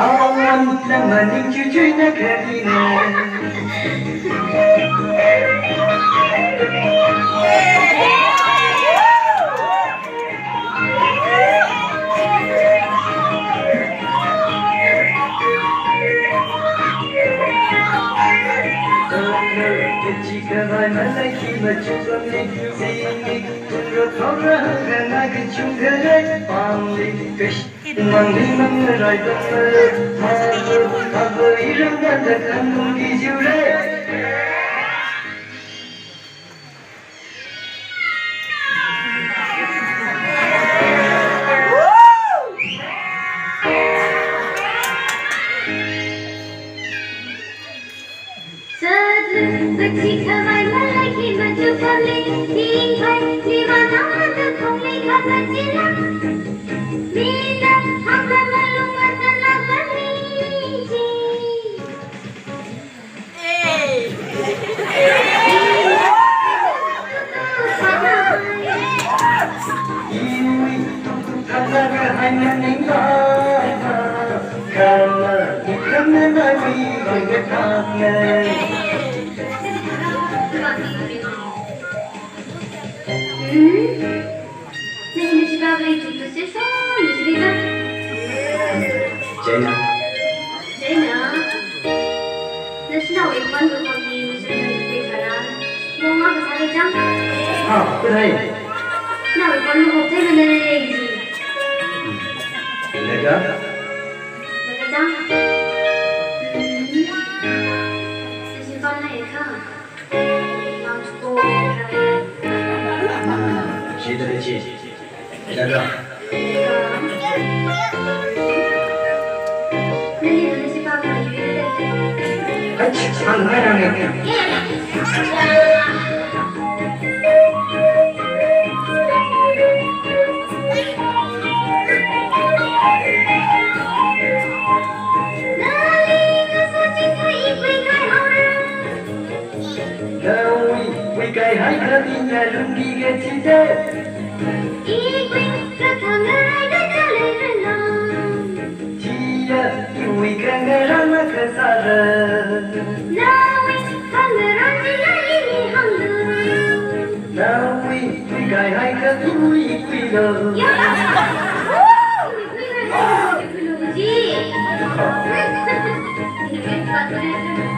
Awan lamaning cucuy na kanina. Jika malaki macam ni, sini turut orang nak cunggai pamli kesh, mangli mengerai benar, mahu irang ada kandung dijulai. Jika malaki macam pamli, tingkai di mana ada kongli kata silam. Bila aku melungat dalam benci. Iwi kata hanya ninggal, karena bukan nabi kekatnya. नहीं निचला गई जूते से शॉल निचली का Jaina Jaina नचना एक बार तो कभी मुझे नहीं करा वो माँ बता रही जान हाँ बताइए ना एक बार लोग होते हैं मैंने ये जी लगा जान इसी बार ना एक हाँ ना उसको Cita lगा अच्छा अंगारा में Cái hai cái tin nhà luôn đi nghe chi thế. Ý quên rất thằng người đã trả lời rồi lòng. Chi ya yêu cái người ra mà cái sao rồi. Nào quên thằng người ra chỉ là ý hằng người. Nào quên cái hai cái tin quên rồi. Ya. Quên rồi. Quên rồi gì? Ini kan